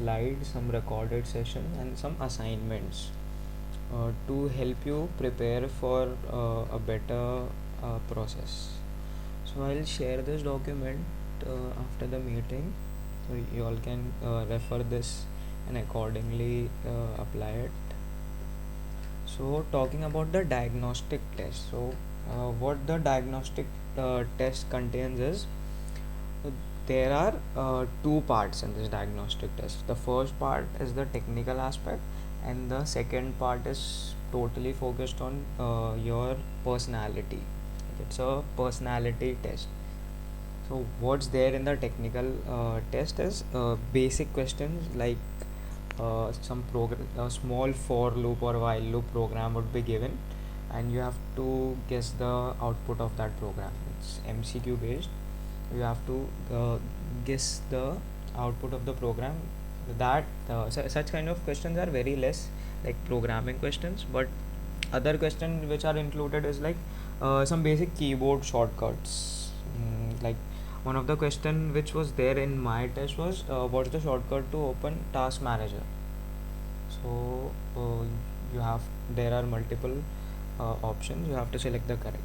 slides, some recorded session, and some assignments to help you prepare for a better process. So I'll share this document after the meeting, so you all can refer this and accordingly apply it. So talking about the diagnostic test, so what the diagnostic test contains is, there are two parts in this diagnostic test. The first part is the technical aspect, and the second part is totally focused on your personality. It's a personality test. So what's there in the technical test is basic questions like a small for loop or while loop program would be given, and you have to guess the output of that program. It's MCQ based. You have to guess the output of the program. That such kind of questions are very less like programming questions, but other questions which are included is like some basic keyboard shortcuts. Like one of the question which was there in my test was what's the shortcut to open task manager. So you have there are multiple options, you have to select the correct.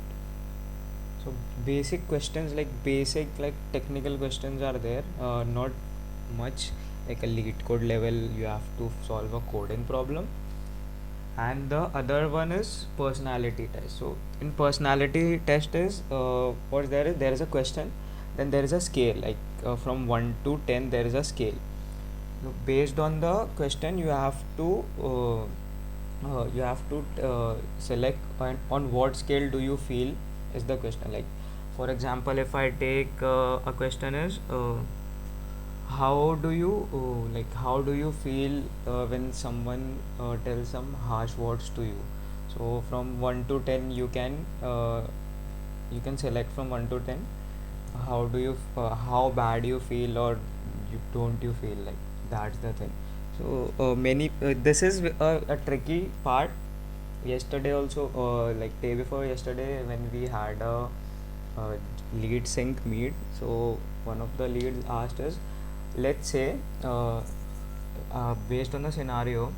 So basic questions, like basic like technical questions are there, not much like a lead code level you have to solve a coding problem. And the other one is personality test. So in personality test is what there is a question, then there is a scale, like from 1 to 10 there is a scale. So based on the question you have to select on what scale do you feel is the question. Like for example, if I take a question is how do you feel when someone tells some harsh words to you. So from 1 to 10 you can select from 1 to 10 how bad you feel or don't you feel. Like that's the thing. So many this is a tricky part. Yesterday also, like day before yesterday, when we had a lead sync meet, so one of the leads asked us, let's say based on the scenario,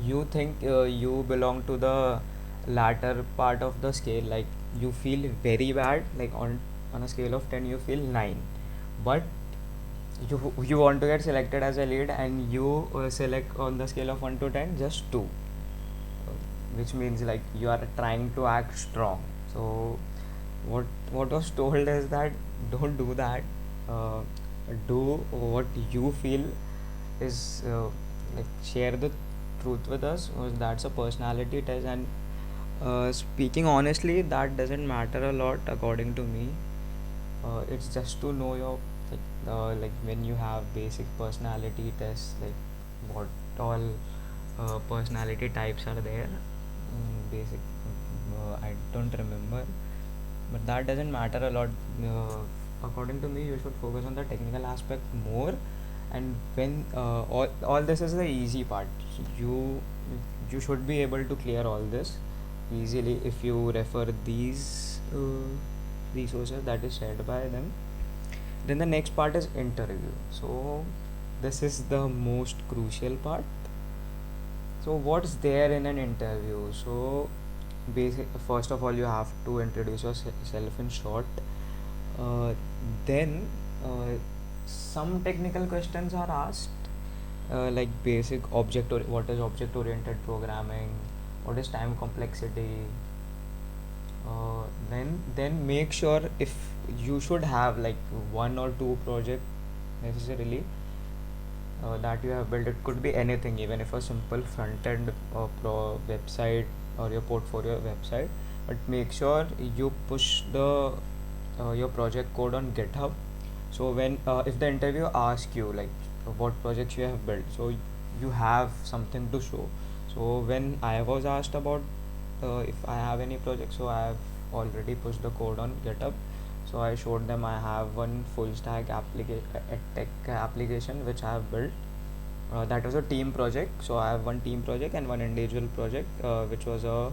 you think you belong to the latter part of the scale, like you feel very bad, like on a scale of 10 you feel 9, but you want to get selected as a lead and you select on the scale of 1 to 10 just 2, which means like you are trying to act strong. So what was told is that don't do that. uh, do what you feel is like share the truth with us. That's a personality test, and speaking honestly, that doesn't matter a lot according to me. It's just to know your like when you have basic personality tests, like what all personality types are there. Basic I don't remember, but that doesn't matter a lot. According to me, you should focus on the technical aspect more. And when all this is the easy part, you you should be able to clear all this easily if you refer these resources that is shared by them. Then the next part is interview. So this is the most crucial part. So what's there in an interview? So first of all, you have to introduce yourself in short. uh, then some technical questions are asked, like basic what is object oriented programming, what is time complexity. Then make sure if you should have like one or two project necessarily that you have built. It could be anything, even if a simple front end website or your portfolio website, but make sure you push the your project code on GitHub. So when if the interviewer asks you like what projects you have built, so you have something to show. So when I was asked about if I have any project, so I have already pushed the code on GitHub. So I showed them I have one full stack tech application which I have built. That was a team project. So I have one team project and one individual project, which was a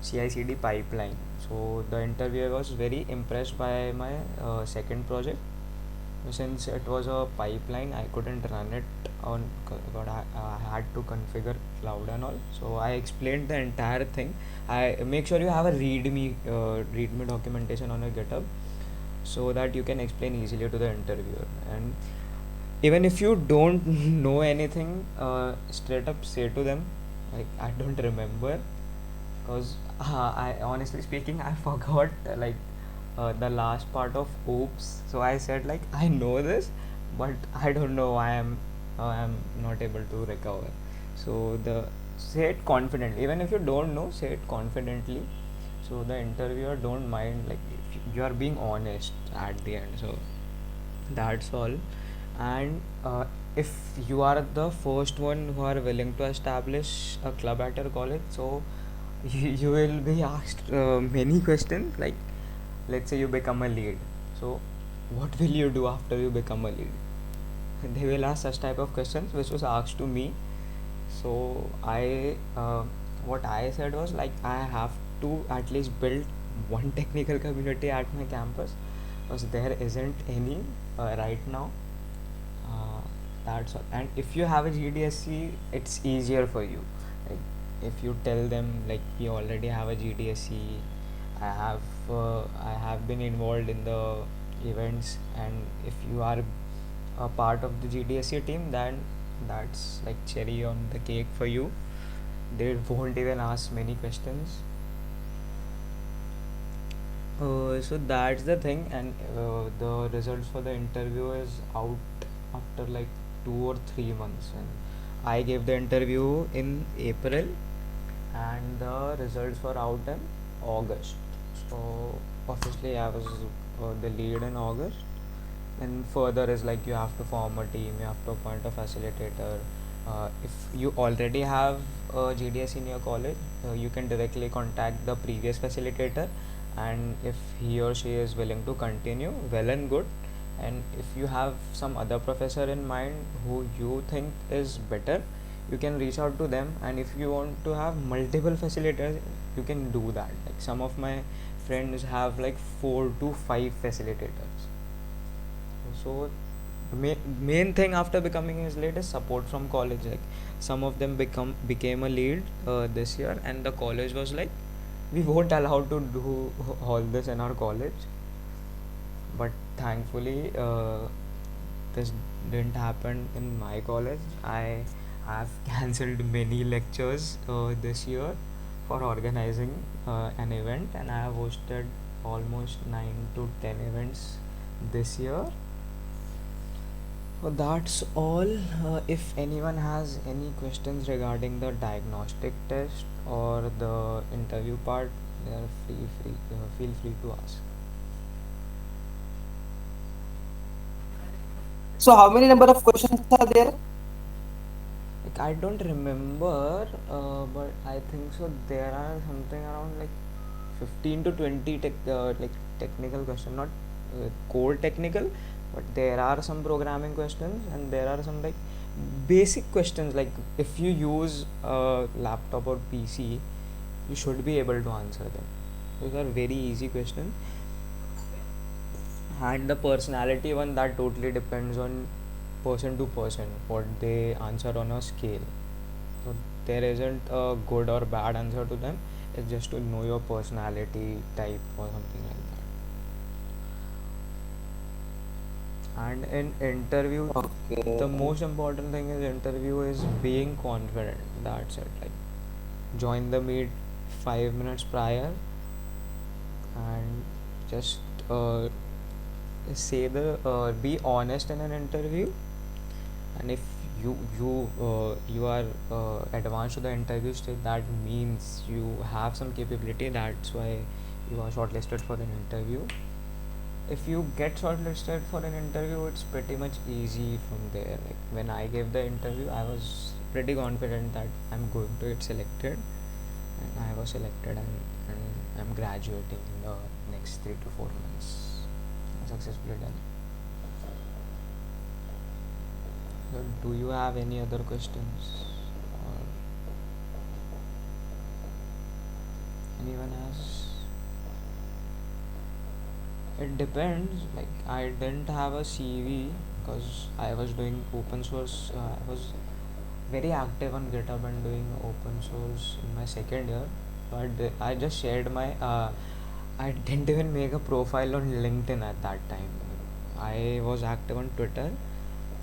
CI/CD pipeline. So the interviewer was very impressed by my second project. Since it was a pipeline, I couldn't run it but I had to configure cloud and all. So I explained the entire thing. I make sure you have a readme documentation on your GitHub, so that you can explain easily to the interviewer. And even if you don't know anything, straight up say to them like, I don't remember, because I honestly speaking, I forgot the last part of oops. So I said like, I know this, but I don't know why I'm not able to recover. So the say it confidently, even if you don't know, say it confidently, so the interviewer don't mind, like if you are being honest at the end. So that's all. And if you are the first one who are willing to establish a club at your college, so you will be asked many questions, like let's say you become a lead, so what will you do after you become a lead? They will ask such type of questions, which was asked to me. So what I said was like, I have to at least build one technical community at my campus, because there isn't any right now. uh, that's all. And if you have a GDSC, it's easier for you. Like if you tell them like, we already have a GDSC, I have been involved in the events, and if you are a part of the GDSC team, then that's like cherry on the cake for you. They won't even ask many questions. So that's the thing, and the results for the interview is out after like 2 or 3 months. And I gave the interview in April, and the results were out in August. So officially, I was the lead in August. And further is like, you have to form a team, you have to appoint a facilitator. If you already have a GDS in your college, you can directly contact the previous facilitator, and if he or she is willing to continue, well and good. And if you have some other professor in mind who you think is better, you can reach out to them. And if you want to have multiple facilitators, you can do that. Like some of my friends have like 4 to 5 facilitators. So main thing after becoming his lead is support from college. Like some of them became a lead this year, and the college was like, we won't allow to do all this in our college. But thankfully, this didn't happen in my college. I have cancelled many lectures this year for organizing an event, and I have hosted almost 9 to 10 events this year. So that's all. If anyone has any questions regarding the diagnostic test or the interview part, they are feel free to ask. So how many number of questions are there? Like I don't remember, but I think so. There are something around like 15 to 20 technical questions, not core technical, but there are some programming questions, and there are some like basic questions. Like if you use a laptop or PC, you should be able to answer them. Those are very easy questions. And the personality one, that totally depends on person to person what they answer on a scale. So there isn't a good or bad answer to them. It's just to know your personality type or something like that. And in interview, the Okay. most important thing is interview is being confident. That's it. Like join the meet 5 minutes prior, and just say the be honest in an interview. And if you are advanced to the interview stage, that means you have some capability. That's why you are shortlisted for an interview. If you get shortlisted for an interview, it's pretty much easy from there. Like when I gave the interview, I was pretty confident that I'm going to get selected, and I was selected, and I'm graduating in the next 3 to 4 months. Successfully done. So do you have any other questions, or anyone has? It depends. Like I didn't have a CV, because I was doing open source. I was very active on GitHub and doing open source in my second year. But I just shared my. I didn't even make a profile on LinkedIn at that time. I was active on Twitter,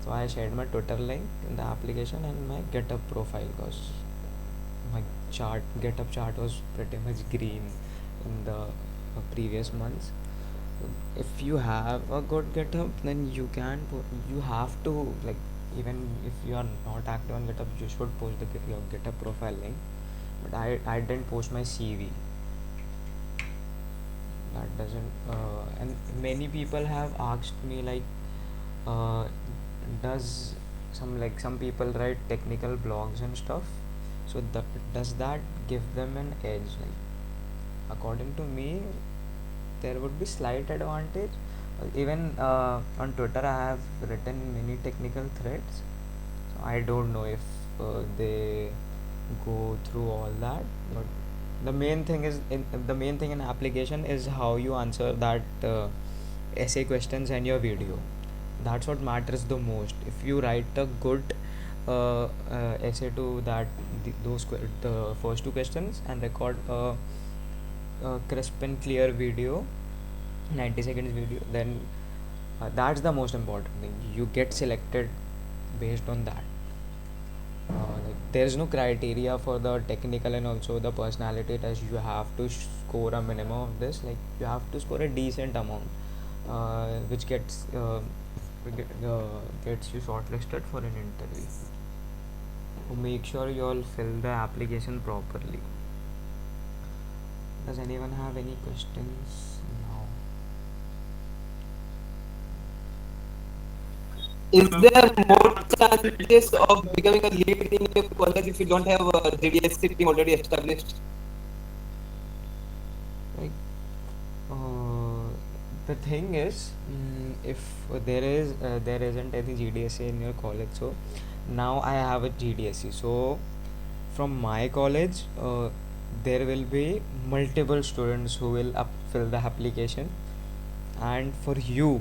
so I shared my Twitter link in the application and my GitHub profile because my GitHub chart was pretty much green in the previous months. If you have a good GitHub, then you have to, like, even if you are not active on GitHub, you should post your GitHub profile link. But I didn't post my CV. That doesn't and many people have asked me, like, uh, does some people write technical blogs and stuff, so does that give them an edge? Like, according to me, there would be slight advantage. Even on Twitter I have written many technical threads, so I don't know if they go through all that. But the main thing in application is how you answer that essay questions and your video. That's what matters the most. If you write a good essay to that, the first two questions, and record a crisp and clear video, 90 seconds video, then that's the most important thing. You get selected based on that. Like, there's no criteria for the technical and also the personality test. You have to score a minimum of this. Like, you have to score a decent amount, which gets you shortlisted for an interview. So make sure you all fill the application properly. Does anyone have any questions now? Is there more chances of becoming a lead in your college if you don't have a GDSC team already established? Like, the thing is, if there isn't any GDSC in your college, so now I have a GDSC. So from my college, there will be multiple students who will fill the application. And for you,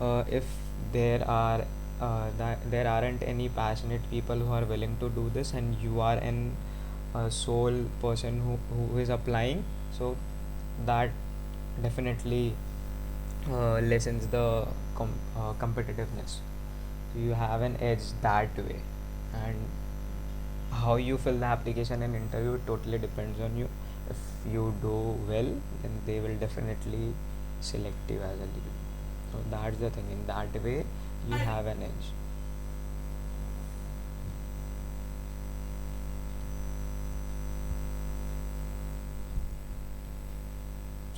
if there aren't any passionate people who are willing to do this, and you are an sole person who is applying, so that definitely lessens the competitiveness. So you have an edge that way. And how you fill the application and interview totally depends on you. If you do well, then they will definitely select you as a lead. So that's the thing. In that way, you have an edge.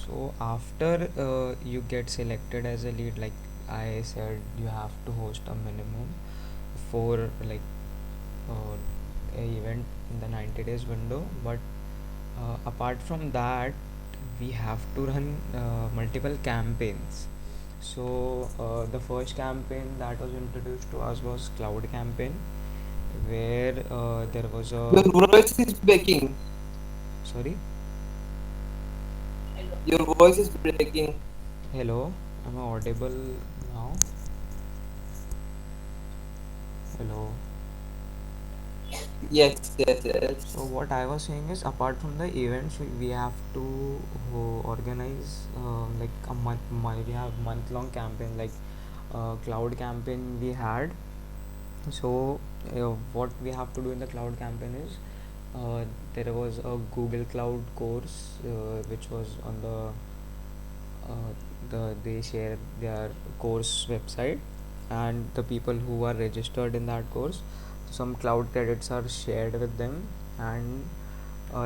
So after you get selected as a lead, like I said, you have to host a minimum for, like, a event in the 90 days window. But apart from that, we have to run multiple campaigns. So the first campaign that was introduced to us was cloud campaign, where there was Your a voice is breaking. sorry. Your voice is breaking. Hello, am I audible now? Hello. Yes, yes, So yes. what I was saying is, apart from the events, we have to organize like a we have month-long campaign, like cloud campaign we had. So what we have to do in the cloud campaign is, there was a Google Cloud course which was on they share their course website, and the people who are registered in that course, some cloud credits are shared with them. And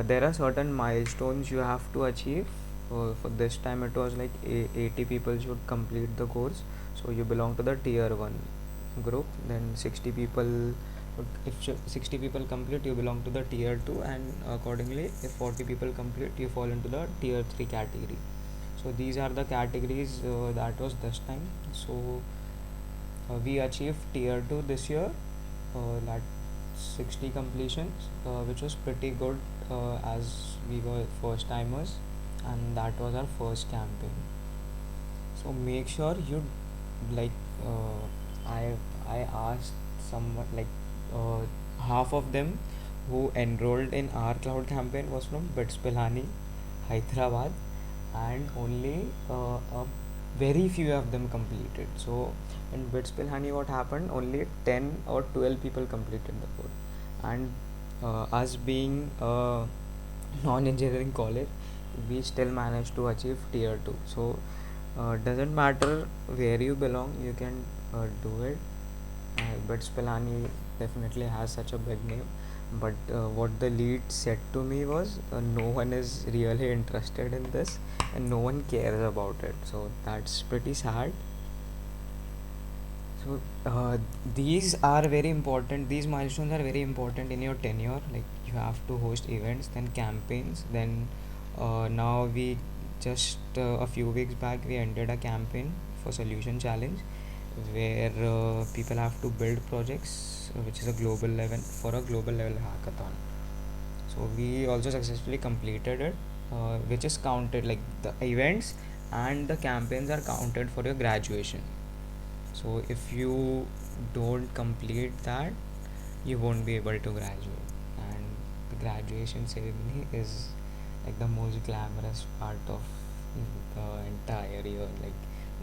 there are certain milestones you have to achieve. For this time it was like 80 people should complete the course, so you belong to the tier 1 group. Then 60 people, if 60 people complete, you belong to the tier 2, and accordingly, if 40 people complete, you fall into the tier 3 category. So these are the categories that was this time. So we achieved tier 2 this year, that 60 completions, which was pretty good, as we were first timers, and that was our first campaign. So make sure you, like, I I asked someone like uh, half of them who enrolled in our cloud campaign was from Bits Pilani, Hyderabad, and only a very few of them completed. So in Bits Pilani, what happened? Only 10 or 12 people completed the code, and us being a non-engineering college, we still managed to achieve tier 2. So doesn't matter where you belong, you can do it. But Spelani definitely has such a big name. But what the lead said to me was, no one is really interested in this, and no one cares about it. So that's pretty sad. So these are very important. These milestones are very important in your tenure. Like you have to host events, then campaigns, then now we just a few weeks back we ended a campaign for Solution Challenge, where people have to build projects, which is a global level for a global level hackathon. So we also successfully completed it, which is counted like the events and the campaigns are counted for your graduation. So if you don't complete that, you won't be able to graduate. And the graduation ceremony is like the most glamorous part of the entire year. Like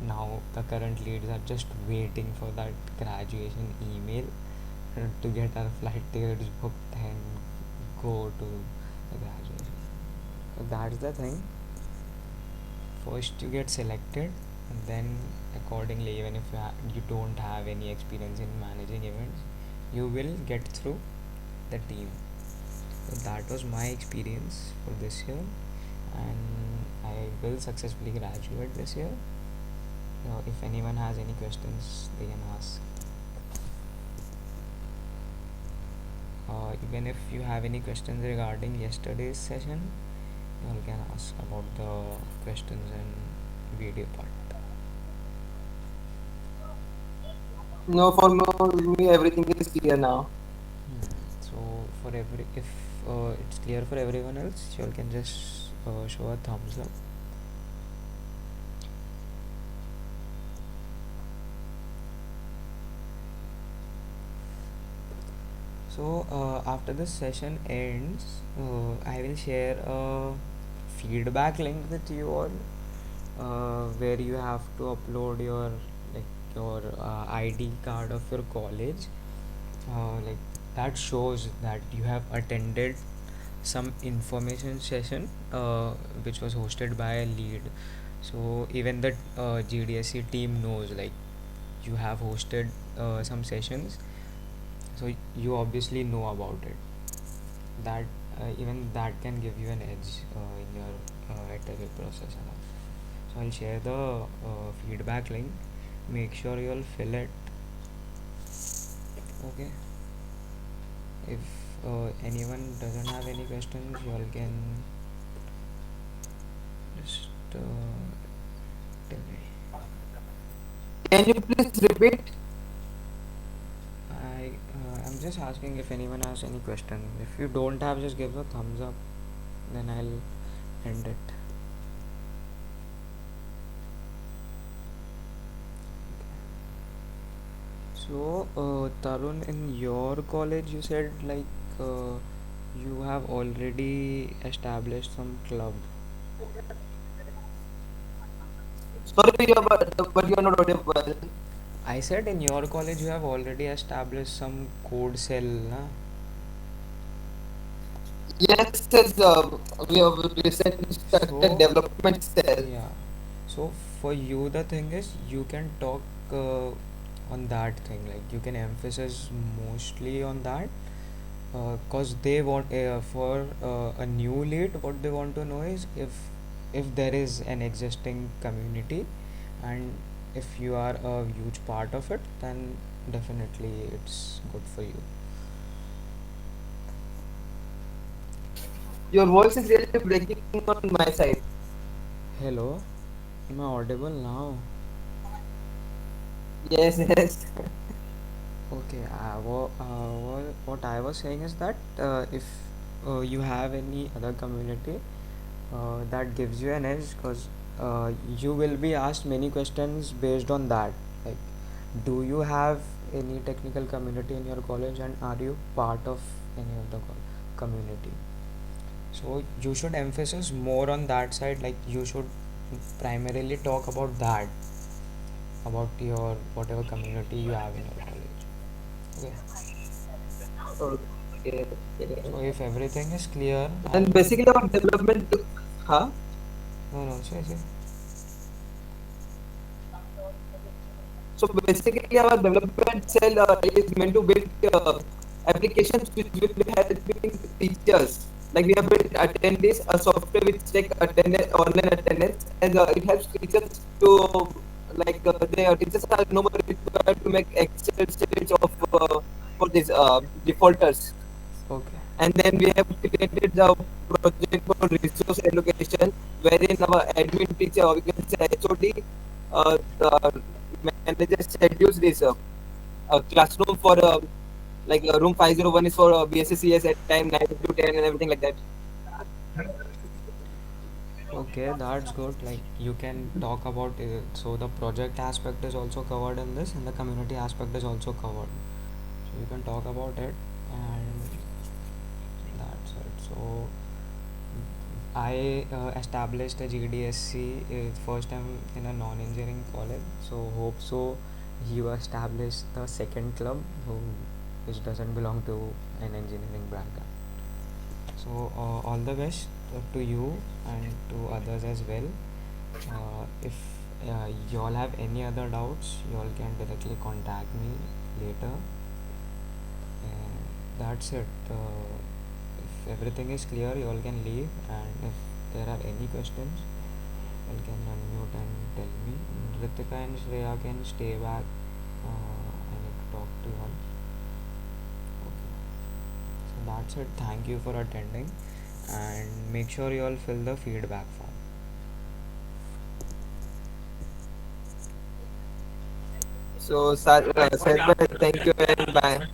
now, the current leads are just waiting for that graduation email to get our flight tickets booked and go to the graduation. So that's the thing. First, you get selected, and then accordingly, even if you don't have any experience in managing events, you will get through the team. So that was my experience for this year, and I will successfully graduate this year. If anyone has any questions, they can ask. Even if you have any questions regarding yesterday's session, you all can ask about the questions and video part. No, for me, everything is clear now. So for every if it's clear for everyone else, you all can just show a thumbs up. So after this session ends, I will share a feedback link with you all, where you have to upload your your ID card of your college, like that shows that you have attended some information session which was hosted by a lead. So even the GDSC team knows like you have hosted some sessions, so you obviously know about it. That even that can give you an edge in your interview process and all. So I'll share the feedback link. Make sure you'll fill it. Okay. If anyone doesn't have any questions, you all can just tell me. Can you please repeat? I'm just asking if anyone has any question. If you don't have, just give a thumbs up. Then I'll end it. So, Tarun, in your college, you said like you have already established some club. Sorry, but you are not audible. I said in your college you have already established some code cell, na? Yes, yes, we have recently started So, development cell. yeah. So for you, the thing is you can talk on that thing. Like you can emphasize mostly on that, cause they want for a new lead. What they want to know is if there is an existing community, and if you are a huge part of it, then definitely it's good for you. Your voice is really breaking on my side. Hello, am I audible now? Yes, yes. Okay, what I was saying is that if you have any other community that gives you an edge, because you will be asked many questions based on that. Like Do you have any technical community in your college, and are you part of any of the community? So you should emphasize more on that side, like you should primarily talk about that, about your whatever community you have in your college. Okay. Okay. So Okay. if everything is clear, And I'll. basically our development, huh? No, no, say. So basically our development cell is meant to build applications which will be helping teachers. Like we have built attendees, a software which check attendance, online attendance, and it helps teachers to their teachers are no more required to make Excel sheets of for these defaulters. Okay. And then we have created the project for resource allocation, wherein our admin teacher, or we can say HOD, the manager schedules this classroom for room 501 is for BSCCS at time 9 to 10 and everything like that. Okay, that's good. Like you can talk about it. So the project aspect is also covered in this, and the community aspect is also covered. So you can talk about it, and that's it. So I established a GDSC first time in a non-engineering college. So hope so you establish the second club which doesn't belong to an engineering background. So all the best to you and to others as well. If you all have any other doubts, you all can directly contact me later. And that's it. If everything is clear, you all can leave. And if there are any questions, you all can unmute and tell me. Ritika and Shreya can stay back. I need to talk to you all. Okay. So that's it. Thank you for attending. And make sure you all fill the feedback form. So, Said, thank you and bye.